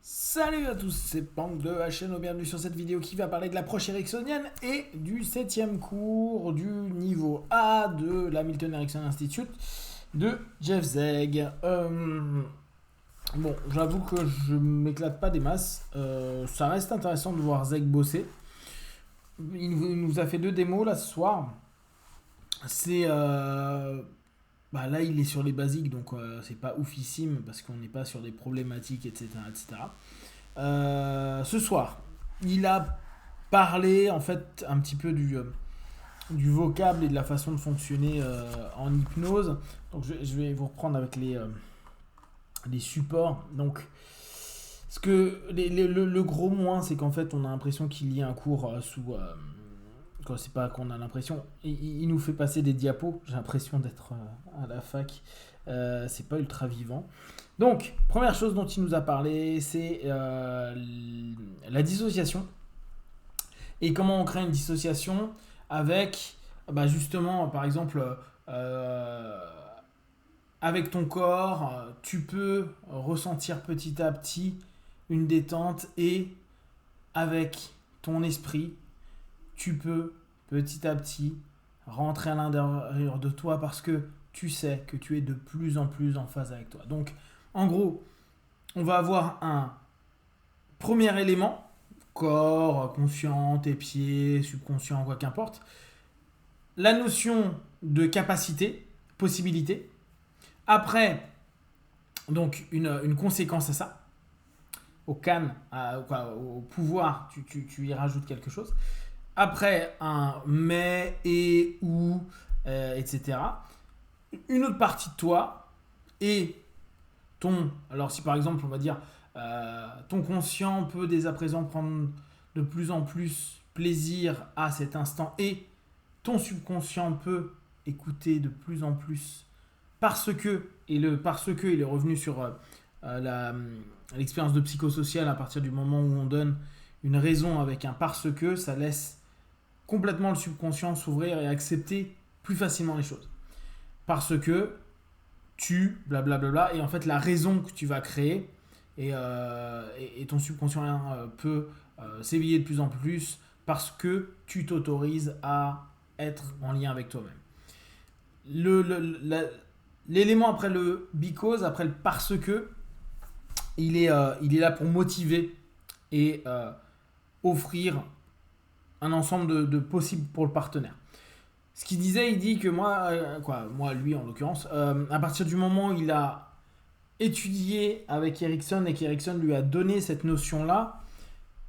Salut à tous, c'est Pank de la chaîne, bienvenue sur cette vidéo qui va parler de l'approche ericksonienne et du 7e cours du niveau A de la Milton Erickson Institute de Jeff Zeig. Bon, j'avoue que je m'éclate pas des masses, ça reste intéressant de voir Zeig bosser. Il nous a fait 2 démos là ce soir. C'est... là il est sur les basiques donc c'est pas oufissime parce qu'on n'est pas sur des problématiques etc. Ce soir, il a parlé en fait un petit peu du vocable et de la façon de fonctionner en hypnose. Donc je vais vous reprendre avec les supports. Donc, le gros moins, c'est qu'en fait, on a l'impression qu'il y a un cours sous. C'est pas qu'on a l'impression. Il nous fait passer des diapos. J'ai l'impression d'être à la fac. C'est pas ultra vivant. Donc, première chose dont il nous a parlé, c'est la dissociation. Et comment on crée une dissociation avec, justement, par exemple, avec ton corps, tu peux ressentir petit à petit une détente et avec ton esprit, tu peux petit à petit rentrer à l'intérieur de toi parce que tu sais que tu es de plus en plus en phase avec toi. Donc, en gros, on va avoir un premier élément, corps, conscient, tes pieds, subconscient, quoi qu'importe. La notion de capacité, possibilité. Après, donc une conséquence à ça. Au can, au pouvoir, tu y rajoutes quelque chose. Après, un mais, et, ou, etc. Une autre partie de toi et alors si par exemple on va dire ton conscient peut dès à présent prendre de plus en plus plaisir à cet instant et ton subconscient peut écouter de plus en plus parce que il est revenu sur l'expérience de psychosocial. À partir du moment où on donne une raison avec un parce que, ça laisse complètement le subconscient s'ouvrir et accepter plus facilement les choses. Parce que blablabla, et en fait la raison que tu vas créer et ton subconscient peut s'éveiller de plus en plus parce que tu t'autorises à être en lien avec toi-même. L'élément après le because, après le parce que, il est là pour motiver et offrir un ensemble de possibles pour le partenaire. Ce qu'il disait, il dit que moi, lui en l'occurrence, à partir du moment où il a étudié avec Erickson et qu'Erickson lui a donné cette notion-là,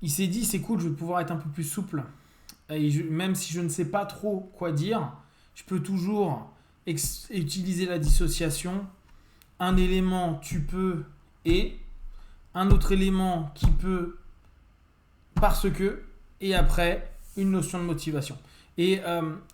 il s'est dit c'est cool, je vais pouvoir être un peu plus souple. Et même si je ne sais pas trop quoi dire, je peux toujours utiliser la dissociation. Un élément tu peux et un autre élément qui peut parce que, et après une notion de motivation. Et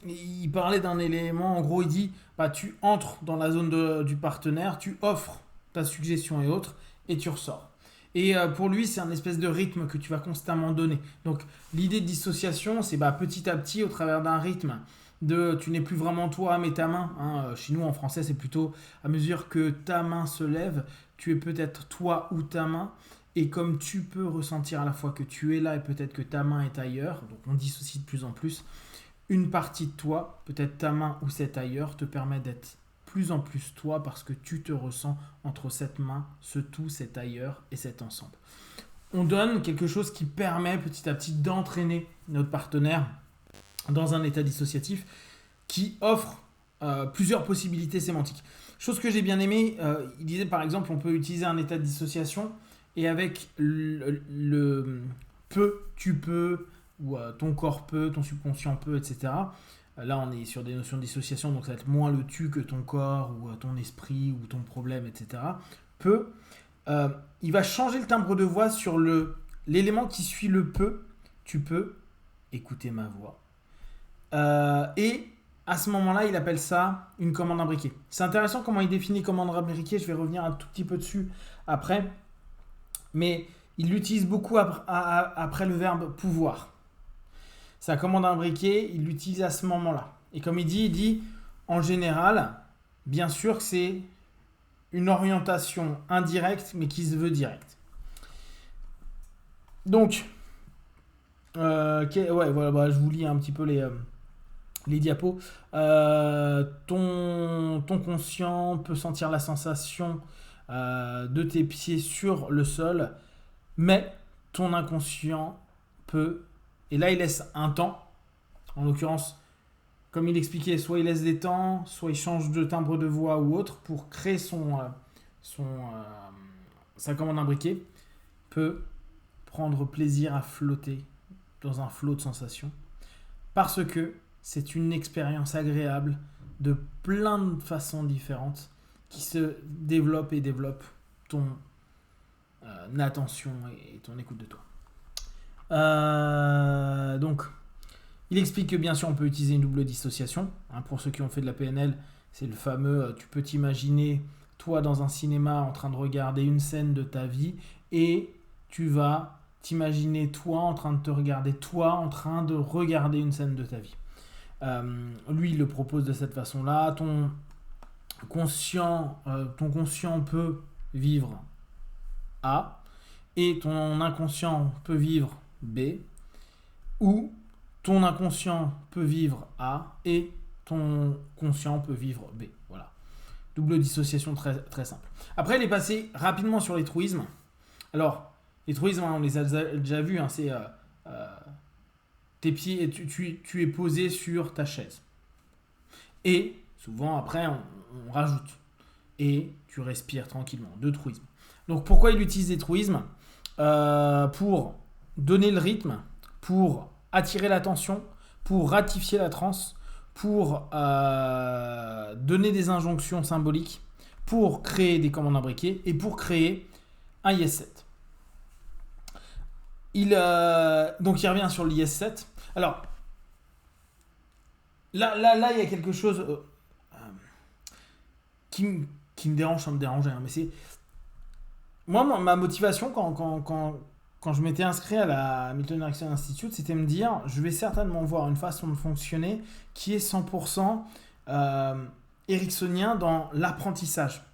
il parlait d'un élément, en gros il dit tu entres dans la zone du partenaire, tu offres ta suggestion et autres, et tu ressors. Et pour lui, c'est un espèce de rythme que tu vas constamment donner. Donc l'idée de dissociation, c'est petit à petit, au travers d'un rythme, tu n'es plus vraiment toi, mais ta main. Chez nous, en français, c'est plutôt à mesure que ta main se lève, tu es peut-être toi ou ta main. Et comme tu peux ressentir à la fois que tu es là et peut-être que ta main est ailleurs, donc on dissocie de plus en plus, une partie de toi, peut-être ta main ou cet ailleurs, te permet d'être plus en plus toi parce que tu te ressens entre cette main, ce tout, cet ailleurs et cet ensemble. On donne quelque chose qui permet petit à petit d'entraîner notre partenaire dans un état dissociatif qui offre plusieurs possibilités sémantiques. Chose que j'ai bien aimé, il disait par exemple on peut utiliser un état de dissociation et avec le peut, tu peux, ou ton corps peut, ton subconscient peut, etc. Là, on est sur des notions de dissociation, donc ça va être moins le tu que ton corps, ou ton esprit, ou ton problème, etc. Peut. Il va changer le timbre de voix sur l'élément qui suit le peut. Tu peux écouter ma voix. Et à ce moment-là, il appelle ça une commande imbriquée. C'est intéressant comment il définit commande imbriquée, je vais revenir un tout petit peu dessus après. Mais il l'utilise beaucoup après le verbe pouvoir. Sa commande imbriquée, il l'utilise à ce moment-là. Et comme il dit en général, bien sûr que c'est une orientation indirecte, mais qui se veut directe. Donc, ouais, voilà, bah, je vous lis un petit peu les diapos. Ton conscient peut sentir la sensation de tes pieds sur le sol, mais ton inconscient peut, et là il laisse un temps, en l'occurrence, comme il expliquait, soit il laisse des temps, soit il change de timbre de voix ou autre pour créer sa commande imbriquée, peut prendre plaisir à flotter dans un flot de sensations parce que c'est une expérience agréable de plein de façons différentes qui se développe et développe ton attention et ton écoute de toi. Donc, il explique que bien sûr on peut utiliser une double dissociation. Pour ceux qui ont fait de la PNL, c'est le fameux tu peux t'imaginer toi dans un cinéma en train de regarder une scène de ta vie et tu vas t'imaginer toi en train de te regarder toi en train de regarder une scène de ta vie. Lui il le propose de cette façon-là. Ton conscient peut vivre A et ton inconscient peut vivre B, ou ton inconscient peut vivre A et ton conscient peut vivre B. Voilà. Double dissociation très, très simple. Après, il est passé rapidement sur les truismes. Alors, les truismes, on les a déjà vus, c'est tes pieds, tu es posé sur ta chaise. Et souvent, après, on rajoute. Et tu respires tranquillement. Deux truismes. Donc, pourquoi il utilise des truismes ? Pour donner le rythme, pour attirer l'attention, pour ratifier la transe, pour donner des injonctions symboliques, pour créer des commandes imbriquées et pour créer un IS7. Donc il revient sur l'IS7. Alors, là, il y a quelque chose qui me dérange sans me déranger. Mais c'est... Moi, ma motivation, quand je m'étais inscrit à la Milton Erickson Institute, c'était me dire, je vais certainement voir une façon de fonctionner qui est 100% ericksonien dans l'apprentissage.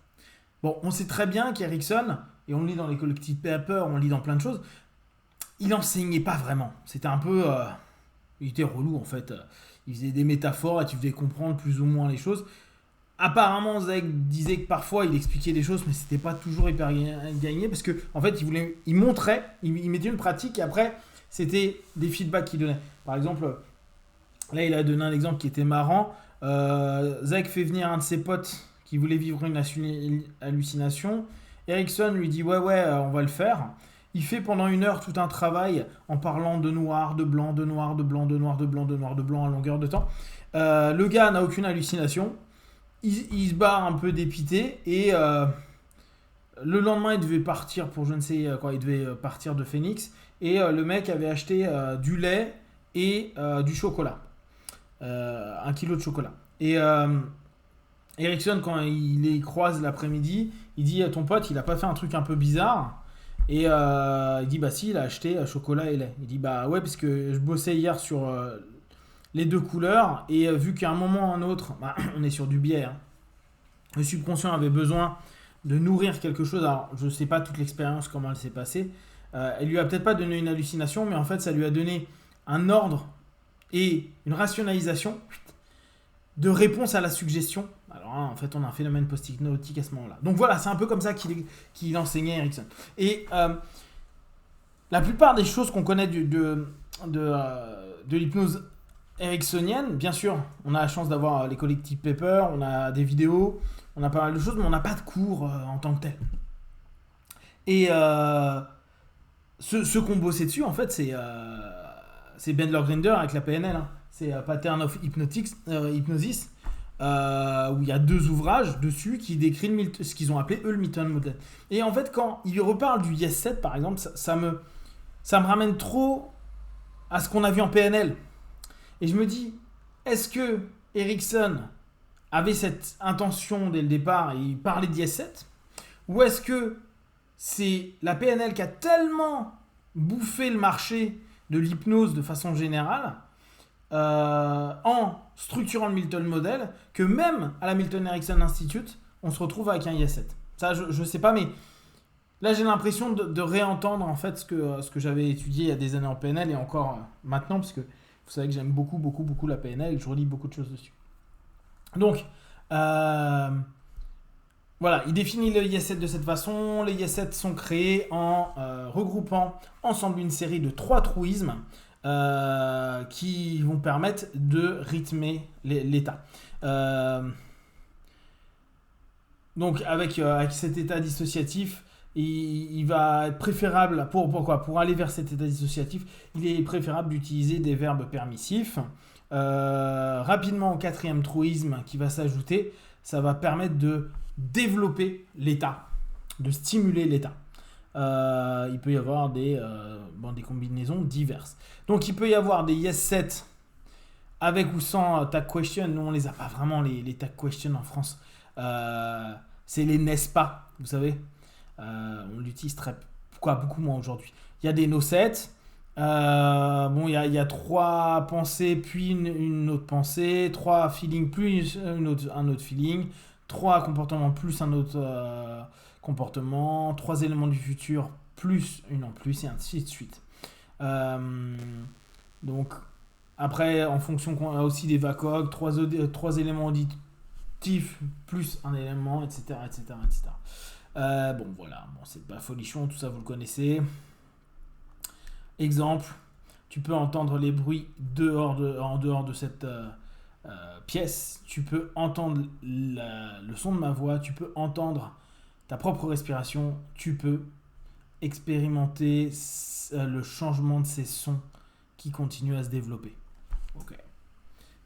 Bon, on sait très bien qu'Erickson, et on le lit dans les collective papers, on le lit dans plein de choses, il n'enseignait pas vraiment. C'était un peu... il était relou en fait. Il faisait des métaphores et tu devais comprendre plus ou moins les choses. Apparemment, Zeg disait que parfois il expliquait des choses, mais c'était pas toujours hyper gagné parce que en fait, il montrait, il mettait une pratique et après, c'était des feedbacks qu'il donnait. Par exemple, là, il a donné un exemple qui était marrant. Zeg fait venir un de ses potes qui voulait vivre une hallucination. Erickson lui dit ouais, on va le faire. Il fait pendant 1 heure tout un travail en parlant de noir, de blanc, de noir, de blanc, de noir, de blanc, de noir, de blanc à longueur de temps. Le gars n'a aucune hallucination. Il se barre un peu dépité et le lendemain il devait partir pour je ne sais quoi, il devait partir de Phoenix et le mec avait acheté du lait et du chocolat, 1 kilo de chocolat. Et Erickson, quand il les croise l'après-midi, il dit ton pote il a pas fait un truc un peu bizarre? Et il dit bah si, il a acheté chocolat et lait. Il dit bah ouais, parce que je bossais hier sur les 2 couleurs et vu qu'à un moment ou un autre, on est sur du biais, le subconscient avait besoin de nourrir quelque chose. Alors je ne sais pas toute l'expérience comment elle s'est passée, elle lui a peut-être pas donné une hallucination, mais en fait ça lui a donné un ordre et une rationalisation de réponse à la suggestion. Alors en fait on a un phénomène post-hypnotique à ce moment-là. Donc voilà, c'est un peu comme ça qu'il enseignait Erickson. Et la plupart des choses qu'on connaît de l'hypnose ericksonienne, bien sûr, on a la chance d'avoir les collective papers, on a des vidéos, on a pas mal de choses, mais on n'a pas de cours en tant que tel. Et ceux qu'on bossait dessus, en fait, c'est Bendler-Grinder avec la PNL. C'est Pattern of Hypnosis, où il y a 2 ouvrages dessus qui décrivent ce qu'ils ont appelé eux le Milton Model. Et en fait, quand ils reparlent du IS7, par exemple, ça me ramène trop à ce qu'on a vu en PNL. Et je me dis, est-ce que Erickson avait cette intention dès le départ et il parlait d'IS7 ? Ou est-ce que c'est la PNL qui a tellement bouffé le marché de l'hypnose de façon générale en structurant le Milton Model que même à la Milton Erickson Institute, on se retrouve avec un IS7 ? Ça, je ne sais pas, mais Là, j'ai l'impression de réentendre en fait ce que j'avais étudié il y a des années en PNL et encore maintenant, parce que vous savez que j'aime beaucoup, beaucoup, beaucoup la PNL et que je relis beaucoup de choses dessus. Donc, voilà, il définit le IS7 de cette façon. Les IS7 sont créés en regroupant ensemble une série de 3 truismes qui vont permettre de rythmer l'état. Donc, avec cet état dissociatif, il va être préférable, pour aller vers cet état dissociatif, il est préférable d'utiliser des verbes permissifs. Rapidement, au 4e truisme qui va s'ajouter, ça va permettre de développer l'état, de stimuler l'état. Il peut y avoir des combinaisons diverses. Donc, il peut y avoir des yes-7 avec ou sans tag question. Nous, on les a pas vraiment, les tag question en France. C'est les n'est-ce pas, vous savez. On l'utilise beaucoup moins aujourd'hui. Il y a des no-7. Il y a 3 pensées, puis une autre pensée, 3 feelings, plus un autre feeling, 3 comportements, plus un autre comportement, 3 éléments du futur, plus une en plus, et ainsi de suite. Donc, après, en fonction qu'on a aussi des VACOG, 3 éléments auditifs, plus un élément, etc. Voilà, c'est pas folichon, tout ça vous le connaissez. Exemple, tu peux entendre les bruits en dehors de cette pièce, tu peux entendre le son de ma voix, tu peux entendre ta propre respiration, tu peux expérimenter le changement de ces sons qui continuent à se développer. Ok.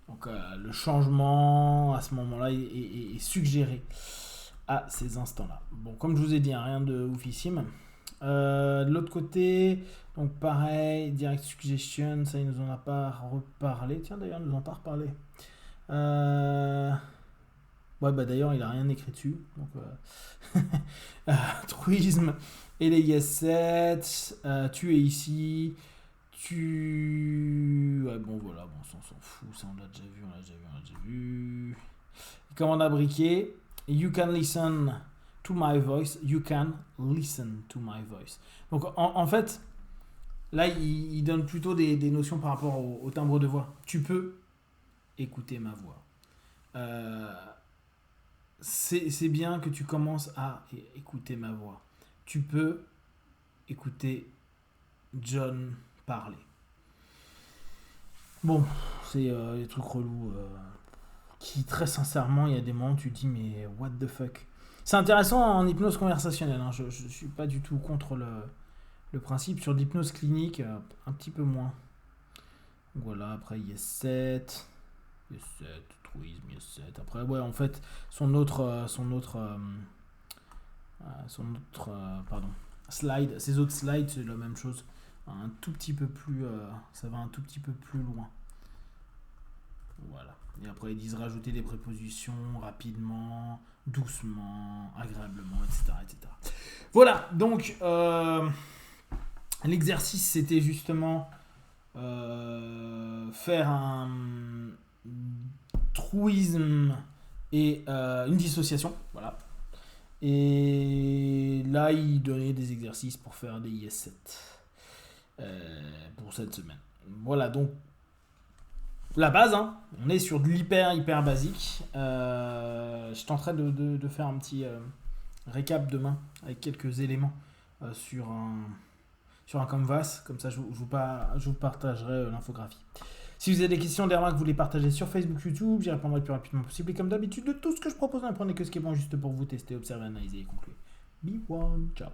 Donc le changement à ce moment-là est suggéré à ces instants-là. Bon, comme je vous ai dit, rien de oufissime. De l'autre côté, donc pareil, direct suggestion, ça il nous en a pas reparlé. Tiens, d'ailleurs, il nous en a pas reparlé. D'ailleurs, il a rien écrit dessus. Donc, truisme et les yes-7. Tu es ici. Ouais, bon, voilà, bon, on s'en fout. Ça, on l'a déjà vu. Commande à briquet. You can listen to my voice. You can listen to my voice. Donc, en fait, là, il donne plutôt des notions par rapport au timbre de voix. Tu peux écouter ma voix. C'est bien que tu commences à écouter ma voix. Tu peux écouter John parler. Bon, c'est des trucs relous qui, très sincèrement, il y a des moments où tu te dis, mais what the fuck. C'est intéressant en hypnose conversationnelle. Hein. Je ne suis pas du tout contre le principe. Sur l'hypnose clinique, un petit peu moins. Voilà, après, il y a 7. Truisme, il y a 7. Après, ouais, en fait, son autre slide, ses autres slides, c'est la même chose. Un tout petit peu plus, ça va un tout petit peu plus loin. Voilà. Et après, ils disent rajouter des prépositions rapidement, doucement, agréablement, etc. Voilà, donc l'exercice, c'était justement faire un truisme et une dissociation. Voilà. Et là, il donnait des exercices pour faire des IS7 pour cette semaine. Voilà, donc la base, hein, on est sur de hyper basique. Je tenterai de faire un petit récap demain avec quelques éléments sur un canvas. Comme ça, je vous partagerai l'infographie. Si vous avez des questions, des remarques, vous les partagez sur Facebook, YouTube, j'y répondrai le plus rapidement possible. Et comme d'habitude, de tout ce que je propose, n'apprenez que ce qui est bon juste pour vous tester, observer, analyser et conclure. Be one, ciao.